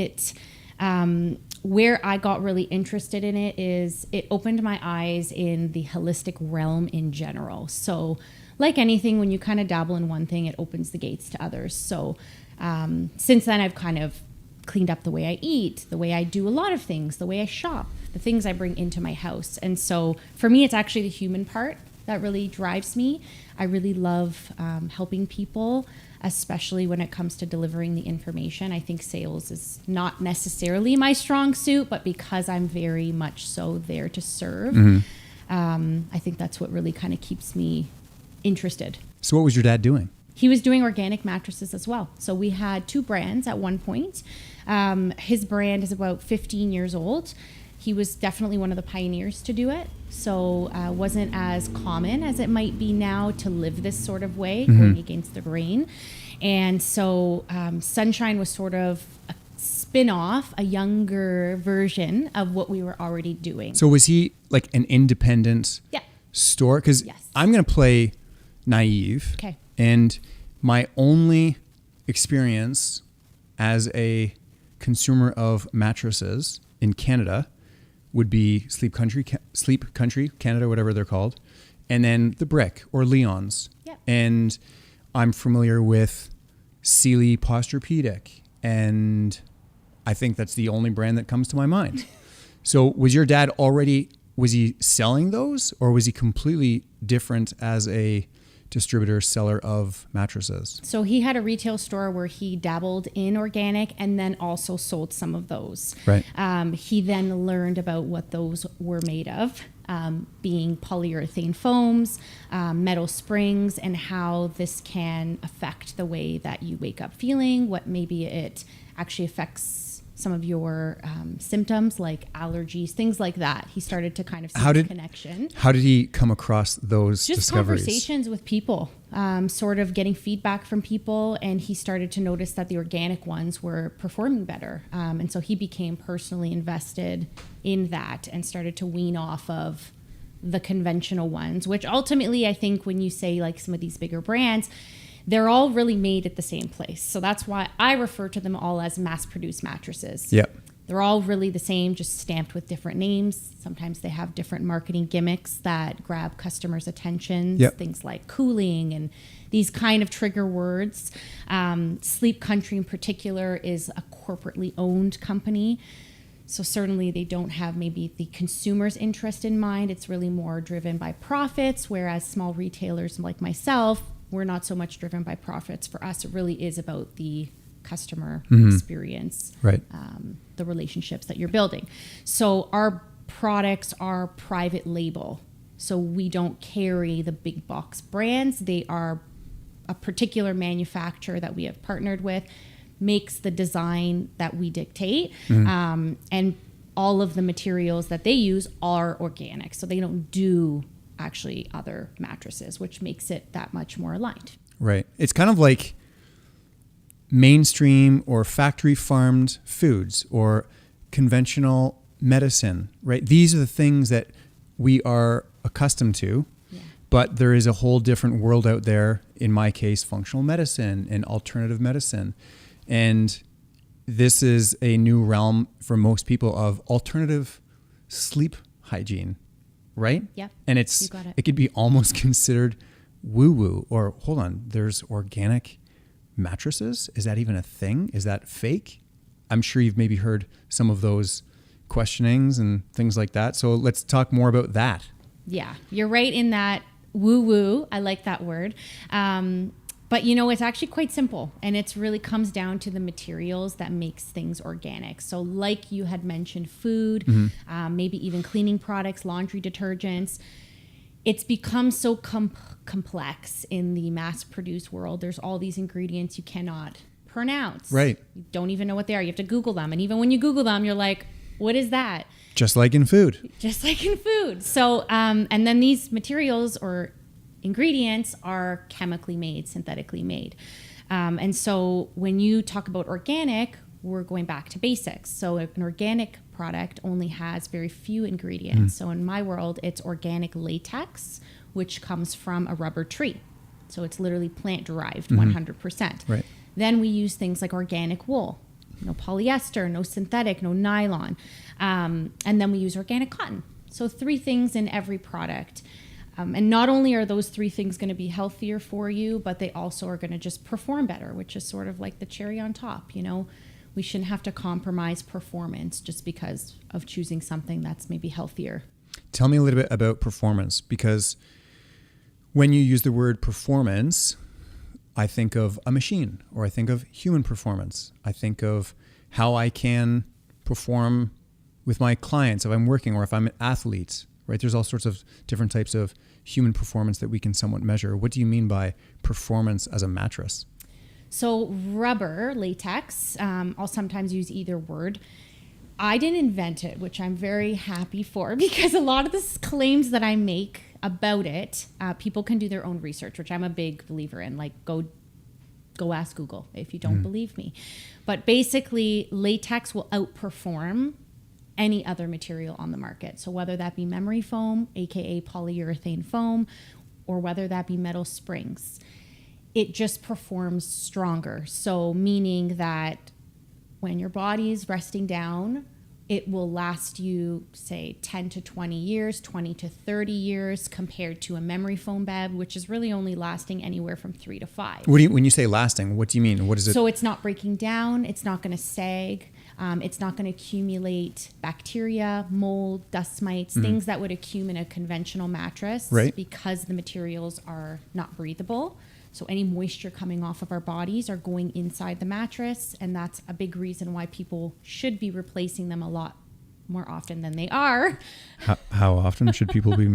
where I got really interested in it is it opened my eyes in the holistic realm in general. So like anything, when you kind of dabble in one thing, it opens the gates to others. So since then, I've kind of cleaned up the way I eat, the way I do a lot of things, the way I shop, the things I bring into my house. And so for me, it's actually the human part that really drives me. I really love helping people, especially when it comes to delivering the information. I think sales is not necessarily my strong suit, but because I'm very much so there to serve, I think that's what really kind of keeps me interested. So what was your dad doing? He was doing organic mattresses as well. So we had 2 brands at one point. His brand is about 15 years old. He was definitely one of the pioneers to do it. So wasn't as common as it might be now to live this sort of way, going against the grain. And so Sunshine was sort of a spin-off, a younger version of what we were already doing. So was he like an independent store? Because I'm going to play naive. Okay. And my only experience as a consumer of mattresses in Canada would be Sleep Country Canada, whatever they're called, and then the Brick or Leon's. Yep. And I'm familiar with Sealy Posturepedic, and I think that's the only brand that comes to my mind. So was your dad was he selling those, or was he completely different as a distributor, seller of mattresses? So he had a retail store where he dabbled in organic and then also sold some of those. Right. He then learned about what those were made of, being polyurethane foams, metal springs, and how this can affect the way that you wake up feeling, what maybe it actually affects some of your symptoms like allergies, things like that. He started to kind of see the connection. How did he come across those discoveries? Just conversations with people, sort of getting feedback from people. And he started to notice that the organic ones were performing better. And so he became personally invested in that and started to wean off of the conventional ones, which ultimately I think when you say like some of these bigger brands, they're all really made at the same place. So that's why I refer to them all as mass-produced mattresses. Yep. They're all really the same, just stamped with different names. Sometimes they have different marketing gimmicks that grab customers' attention. Yep. Things like cooling and these kind of trigger words. Sleep Country in particular is a corporately owned company. So certainly they don't have maybe the consumer's interest in mind. It's really more driven by profits, whereas small retailers like myself, we're not so much driven by profits. For us, it really is about the customer experience, Right. The relationships that you're building. So our products are private label. So we don't carry the big box brands. They are a particular manufacturer that we have partnered with, makes the design that we dictate. And all of the materials that they use are organic. So they don't do actually other mattresses, which makes it that much more aligned. Right. It's kind of like mainstream or factory farmed foods or conventional medicine, right? These are the things that we are accustomed to, but there is a whole different world out there, in my case, functional medicine and alternative medicine. And this is a new realm for most people of alternative sleep hygiene, right? Yep. And You got it. it could be almost considered woo-woo, or hold on, there's organic mattresses? Is that even a thing? Is that fake? I'm sure you've maybe heard some of those questionings and things like that. So let's talk more about that. Yeah, you're right in that woo-woo. I like that word. But it's actually quite simple, and it's really comes down to the materials that makes things organic. So like you had mentioned, food, maybe even cleaning products, laundry detergents. It's become so complex in the mass-produced world. There's all these ingredients you cannot pronounce. Right. You don't even know what they are. You have to Google them. And even when you Google them, you're like, what is that? Just like in food. Just like in food. So, and then these materials or ingredients are chemically made, synthetically made. And so when you talk about organic, we're going back to basics. So an organic product only has very few ingredients. So in my world, it's organic latex, which comes from a rubber tree. So it's literally plant derived, 100%. Right. Then we use things like organic wool, no polyester, no synthetic, no nylon. And then we use organic cotton. So 3 things in every product. And not only are those 3 things going to be healthier for you, but they also are going to just perform better, which is sort of like the cherry on top. We shouldn't have to compromise performance just because of choosing something that's maybe healthier. Tell me a little bit about performance, because when you use the word performance, I think of a machine, or I think of human performance. I think of how I can perform with my clients if I'm working, or if I'm an athlete, right? There's all sorts of different types of human performance that we can somewhat measure. What do you mean by performance as a mattress? So rubber, latex, I'll sometimes use either word. I didn't invent it, which I'm very happy for, because a lot of the claims that I make about it, people can do their own research, which I'm a big believer in. Like, go ask Google if you don't believe me. But basically, latex will outperform any other material on the market. So whether that be memory foam, aka polyurethane foam, or whether that be metal springs, it just performs stronger. So meaning that when your body is resting down, it will last you, say, 10 to 20 years, 20 to 30 years, compared to a memory foam bed, which is really only lasting anywhere from 3 to 5. When you say lasting, what do you mean? What is it? So it's not breaking down. It's not going to sag. It's not going to accumulate bacteria, mold, dust mites, things that would accumulate in a conventional mattress, Right. because the materials are not breathable. So any moisture coming off of our bodies are going inside the mattress, and that's a big reason why people should be replacing them a lot more often than they are. How often should people be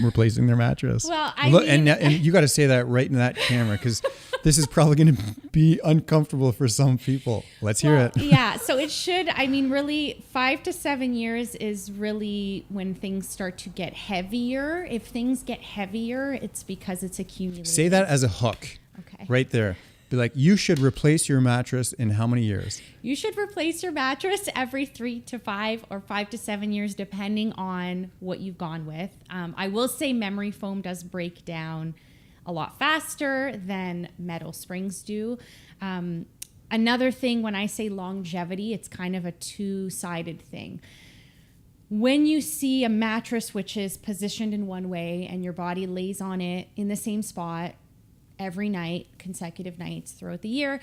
replacing their mattress? Well, and you got to say that right in that camera, because this is probably going to be uncomfortable for some people. Let's hear it. Yeah, so it should, really 5 to 7 years is really when things start to get heavier. If things get heavier, it's because it's accumulating. Say that as a hook. Okay. Right there. Be like, you should replace your mattress in how many years? You should replace your mattress every 3 to 5 or 5 to 7 years, depending on what you've gone with. I will say memory foam does break down a lot faster than metal springs do. Another thing, when I say longevity, it's kind of a two-sided thing. When you see a mattress which is positioned in one way and your body lays on it in the same spot every night, consecutive nights throughout the year,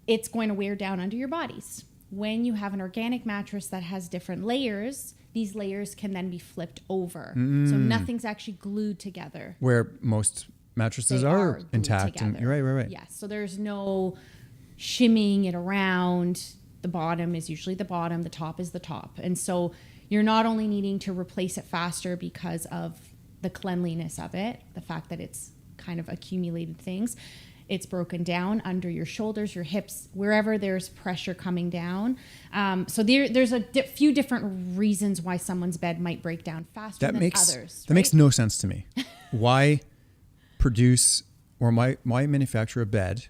it's going to wear down under your bodies. When you have an organic mattress that has different layers, these layers can then be flipped over. So nothing's actually glued together. Where most mattresses are glued intact. And, together. right. Yes. So there's no shimmying it around. The bottom is usually the bottom. The top is the top. And so you're not only needing to replace it faster because of the cleanliness of it, the fact that it's kind of accumulated things, it's broken down under your shoulders, your hips, wherever there's pressure coming down. So there's a few different reasons why someone's bed might break down faster than others. That makes no sense to me. Why produce or why manufacture a bed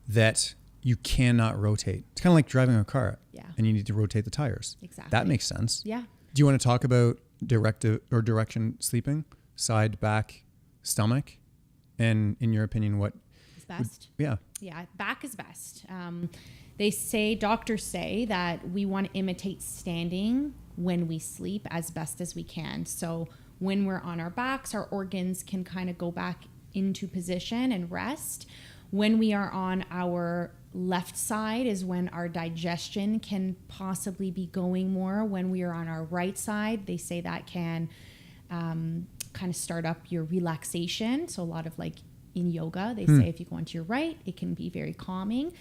that you cannot rotate? It's kind of like driving a car. Yeah. And you need to rotate the tires. Exactly. That makes sense. Yeah. Do you want to talk about direction sleeping? Side, back, stomach? And in your opinion, what Is best? Yeah. Yeah, back is best. Doctors say that we want to imitate standing when we sleep as best as we can. So when we're on our backs, our organs can kind of go back into position and rest. When we are on our left side is when our digestion can possibly be going more. When we are on our right side, they say that can kind of start up your relaxation. So a lot of like in yoga, they say if you go onto your right, it can be very calming.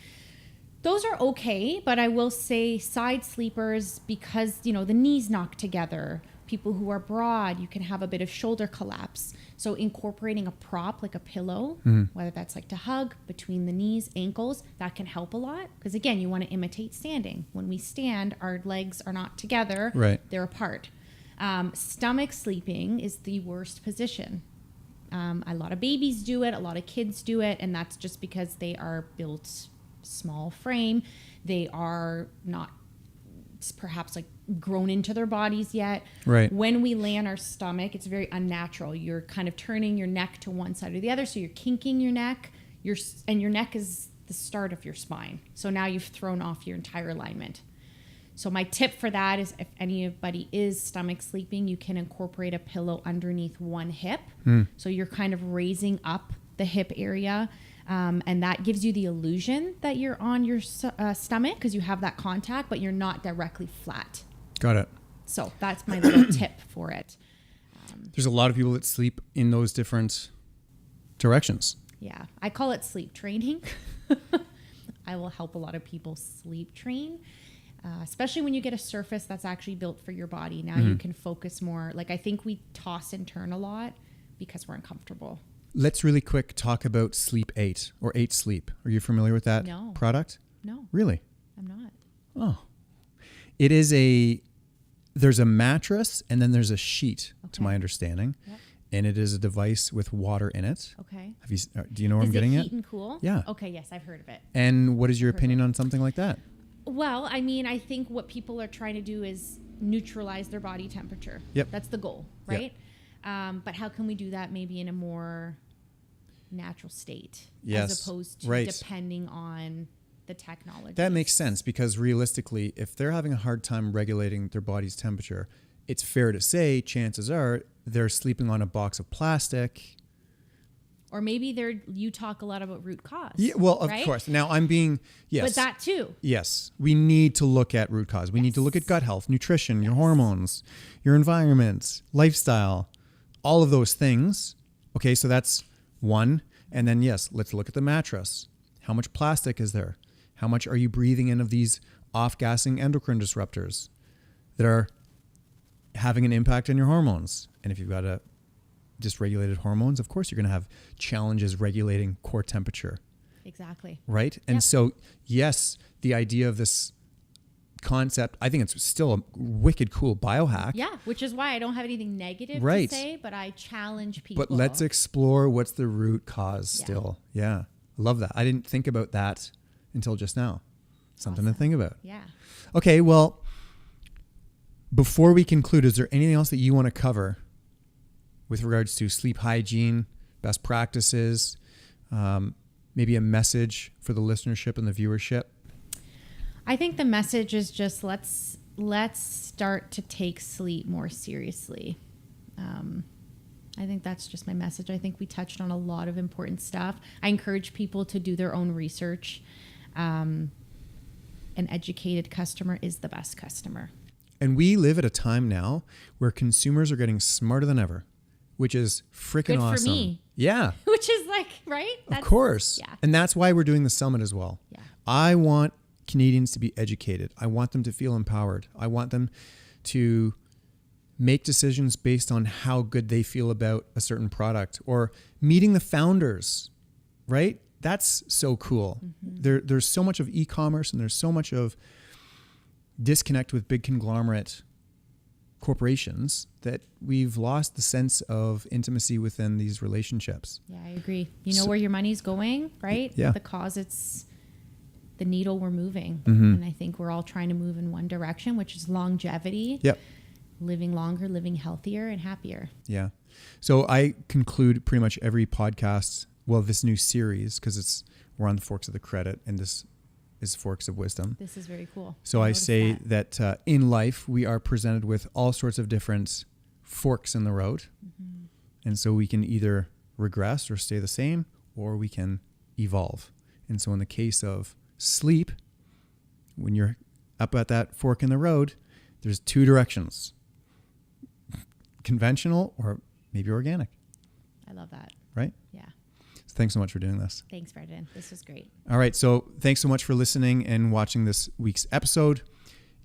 Those are okay, but I will say side sleepers, because, the knees knock together, people who are broad, you can have a bit of shoulder collapse. So incorporating a prop like a pillow, whether that's like to hug between the knees, ankles, that can help a lot. Because again, you want to imitate standing. When we stand, our legs are not together, Right. They're apart. Stomach sleeping is the worst position. A lot of babies do it, a lot of kids do it, and that's just because they are built small frame. They are not perhaps like grown into their bodies yet. Right. When we lay on our stomach, it's very unnatural. You're kind of turning your neck to one side or the other, so you're kinking your neck. And your neck is the start of your spine. So now you've thrown off your entire alignment. So my tip for that is if anybody is stomach sleeping, you can incorporate a pillow underneath one hip. So you're kind of raising up the hip area. And that gives you the illusion that you're on your stomach because you have that contact, but you're not directly flat. Got it. So that's my little tip for it. There's a lot of people that sleep in those different directions. Yeah, I call it sleep training. I will help a lot of people sleep train. Especially when you get a surface that's actually built for your body. Now you can focus more. Like I think we toss and turn a lot because we're uncomfortable. Let's really quick talk about Sleep 8 or 8 Sleep. Are you familiar with that No. product? No, Really? I'm not. Oh. It is there's a mattress and then there's a sheet, to my understanding. Yep. And it is a device with water in it. Okay. Do you know where I'm Is getting it at? heat and cool? Yeah. Okay, yes, I've heard of it. And what is your opinion on something like that? Well, I mean, I think what people are trying to do is neutralize their body temperature. Yep. That's the goal, right? But how can we do that maybe in a more natural state Yes, as opposed to right. depending on the technology? That makes sense because realistically, if they're having a hard time regulating their body's temperature, it's fair to say chances are they're sleeping on a box of plastic. Or maybe you talk a lot about root cause. Yeah, well, of right? course. Now yes. But that too. Yes, we need to look at root cause. We need to look at gut health, nutrition, your hormones, your environment, lifestyle, all of those things. Okay, so that's one. And then, yes, let's look at the mattress. How much plastic is there? How much are you breathing in of these off-gassing endocrine disruptors that are having an impact on your hormones? And if you've got a dysregulated hormones, of course, you're going to have challenges regulating core temperature. Exactly. Right? And so, yes, the idea of this concept, I think it's still a wicked cool biohack. Yeah, which is why I don't have anything negative Right. to say, but I challenge people. But let's explore what's the root cause still. Yeah. I love that. I didn't think about that until just now. Something to think about. Yeah. Okay, well, before we conclude, is there anything else that you want to cover with regards to sleep hygiene, best practices, maybe a message for the listenership and the viewership? I think the message is just let's start to take sleep more seriously. I think that's just my message. I think we touched on a lot of important stuff. I encourage people to do their own research. An educated customer is the best customer. And we live at a time now where consumers are getting smarter than ever, which is freaking awesome. Good for me. Yeah. Which is like, right? Of course. Yeah. And that's why we're doing the summit as well. Yeah. I want Canadians to be educated. I want them to feel empowered. I want them to make decisions based on how good they feel about a certain product or meeting the founders, right? That's so cool. Mm-hmm. There's so much of e-commerce and there's so much of disconnect with big conglomerate corporations that we've lost the sense of intimacy within these relationships. Yeah, I agree. You know where your money's going, right? Yeah. The cause, it's the needle we're moving. Mm-hmm. And I think we're all trying to move in one direction, which is longevity. Yep. Living longer, living healthier and happier. Yeah. So I conclude pretty much every podcast, well, this new series, because we're on the Forks of the Credit, and this is Forks of Wisdom. This is very cool. So I say that in life, we are presented with all sorts of different forks in the road. Mm-hmm. And so we can either regress or stay the same, or we can evolve. And so in the case of sleep, when you're up at that fork in the road, there's two directions: conventional or maybe organic. I love that. Right? Yeah. So thanks so much for doing this. Thanks, Brendan. This was great. All right. So thanks so much for listening and watching this week's episode.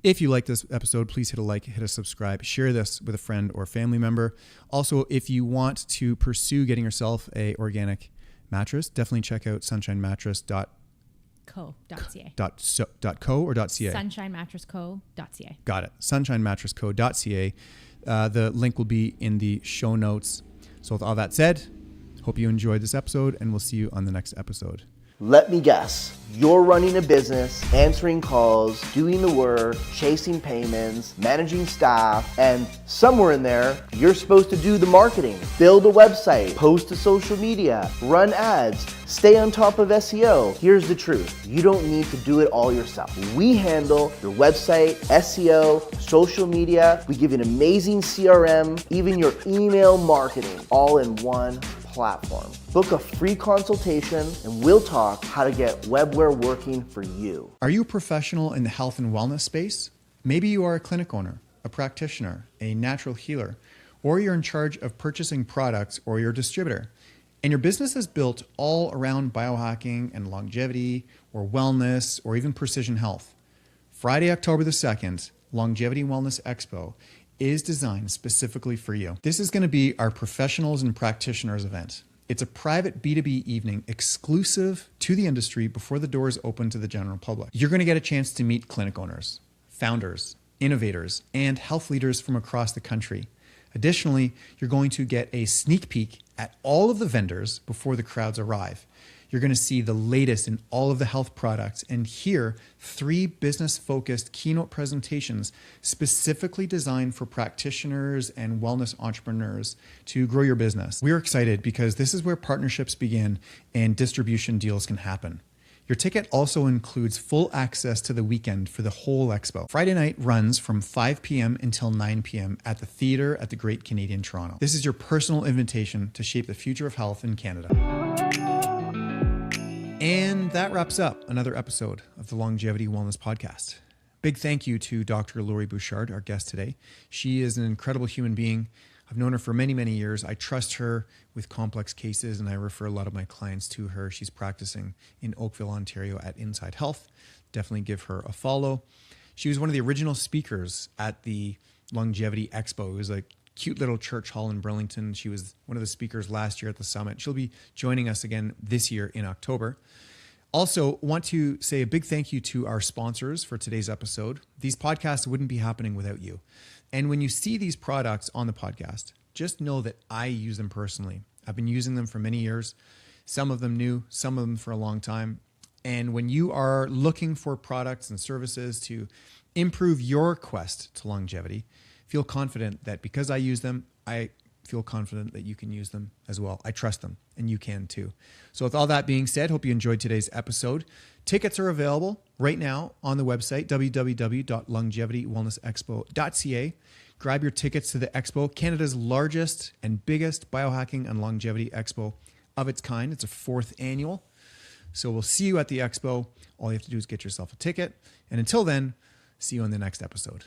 If you like this episode, please hit a like, hit a subscribe, share this with a friend or family member. Also, if you want to pursue getting yourself a organic mattress, definitely check out sunshinemattress.co or .ca. Sunshinemattressco.ca. Got it. Sunshinemattressco.ca. The link will be in the show notes. So with all that said, hope you enjoyed this episode, and we'll see you on the next episode. Let me guess, you're running a business, answering calls, doing the work, chasing payments, managing staff, and somewhere in there, you're supposed to do the marketing, build a website, post to social media, run ads, stay on top of SEO. Here's the truth, you don't need to do it all yourself. We handle your website, SEO, social media, we give you an amazing CRM, even your email marketing, all in one platform. Book a free consultation and we'll talk how to get webware working for you. Are you a professional in the health and wellness space? Maybe you are a clinic owner, a practitioner, a natural healer, or you're in charge of purchasing products, or you're a distributor, and your business is built all around biohacking and longevity or wellness or even precision health. Friday, October the 2nd, Longevity Wellness Expo is designed specifically for you. This is going to be our professionals and practitioners event. It's a private B2B evening exclusive to the industry before the doors open to the general public. You're going to get a chance to meet clinic owners, founders, innovators, and health leaders from across the country. Additionally, you're going to get a sneak peek at all of the vendors before the crowds arrive. You're going to see the latest in all of the health products and hear 3 business-focused keynote presentations specifically designed for practitioners and wellness entrepreneurs to grow your business. We're excited because this is where partnerships begin and distribution deals can happen. Your ticket also includes full access to the weekend for the whole expo. Friday night runs from 5 p.m. until 9 p.m. at the theater at the Great Canadian Toronto. This is your personal invitation to shape the future of health in Canada. And that wraps up another episode of the Longevity Wellness Podcast. Big thank you to Dr. Lori Bouchard, our guest today. She is an incredible human being. I've known her for many, many years. I trust her with complex cases, and I refer a lot of my clients to her. She's practicing in Oakville, Ontario at Inside Health. Definitely give her a follow. She was one of the original speakers at the Longevity Expo. It was a cute little church hall in Burlington. She was one of the speakers last year at the summit. She'll be joining us again this year in October. Also, want to say a big thank you to our sponsors for today's episode. These podcasts wouldn't be happening without you. And when you see these products on the podcast, just know that I use them personally. I've been using them for many years, some of them new, some of them for a long time. And when you are looking for products and services to improve your quest to longevity, feel confident that because I use them, I feel confident that you can use them as well. I trust them, and you can too. So with all that being said, hope you enjoyed today's episode. Tickets are available right now on the website, www.longevityWellnessExpo.ca. Grab your tickets to the expo, Canada's largest and biggest biohacking and longevity expo of its kind. It's a 4th annual. So we'll see you at the expo. All you have to do is get yourself a ticket. And until then, see you on the next episode.